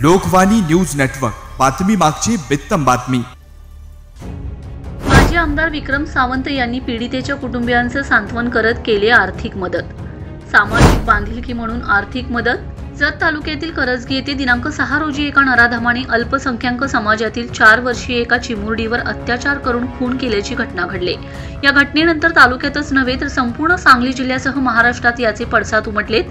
Lokvani news network, बातमी मागची बित्तम बातमी। माजी आमदार विक्रम सावंत यांनी पीडितेच्या कुटुंबियांचे सांत्वन करत केले आर्थिक मदत। सामाजिक बांधिलकी म्हणून आर्थिक मदत। जत तालुक्यातील करजगी येथे दिनांक 6 रोजी एका नराधमाने अल्पसंख्याक समाजातील 4 वर्षीय एका चिमुरडीवर अत्याचार करून खून केल्याची घटना घडली। या घटनेनंतर तालुक्यातच नव्हे तर संपूर्ण सांगली जिल्ह्यासह महाराष्ट्रात याचे पडसाद उमटलेत।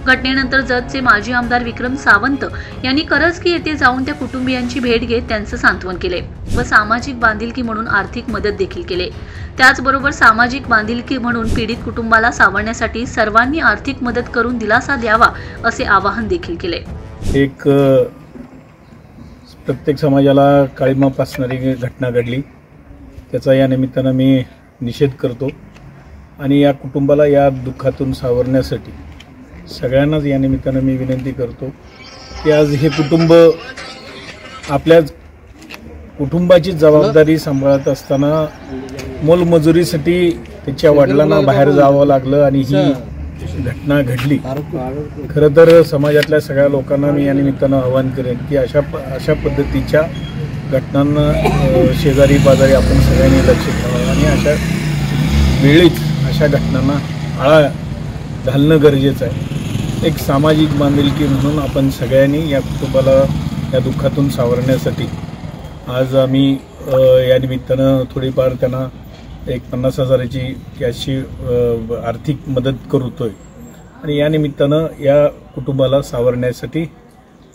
घटनेनंतर जतचे माजी आमदार विक्रम सावंत यांनी करजगी येथे जाऊन त्या कुटुंबियांची भेट घेत त्यांचे सांत्वन केले व सामाजिक बांधिलकी म्हणून आर्थिक मदत देखील केली। त्याचबरोबर सामाजिक बांधिलकी म्हणून पीडित कुटुंबाला सावरण्यासाठी सर्वांनी आर्थिक मदत करून दिलासा द्यावा असे आवाहन देखील केले। एक प्रत्येक समाजाला काळीमा फासणारी घटना घडली, त्याचा या निमित्ताने मी निषेध करतो आणि या कुटुंबाला या दुःखातून सावरण्यासाठी सगळ्यांनाच या निमित्ताने मी विनंती करतो की आज हे कुटुंब आपल्या कुटुंबाची जबाबदारी सांभाळत असताना मोलमजुरीसाठी त्याच्या वडिलांना बाहेर जावं लागलं आणि ही घटना घडली। खरं तर समाजातल्या सगळ्या लोकांना मी या निमित्तानं आवाहन करेन की अशा पद्धतीच्या घटनांना शेजारी बाजारी आपण सगळ्यांनी लक्ष ठेवावं आणि अशा वेळीच अशा घटनांना आळा घालणं गरजेचं आहे। एक सामाजिक बांधिलकी म्हणून आपण सगळ्यांनी या कुटुंबाला या दुःखातून सावरण्यासाठी आज आम्ही या निमित्तानं थोडीफार त्यांना एक 50,000ची कॅशची आर्थिक मदत करतोय आणि या निमित्तानं या कुटुंबाला सावरण्यासाठी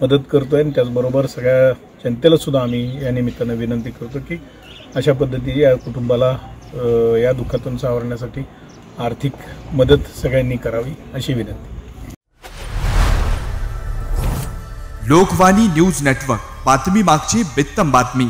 मदत करतोय आणि त्याचबरोबर सगळ्या जनतेला सुद्धा आम्ही या निमित्तानं विनंती करतो की अशा पद्धतीने या कुटुंबाला या दुःखातून सावरण्यासाठी आर्थिक मदत सगळ्यांनी करावी अशी विनंती। लोकवाणी न्यूज नेटवर्क, बातमी मागची बित्तम बातमी।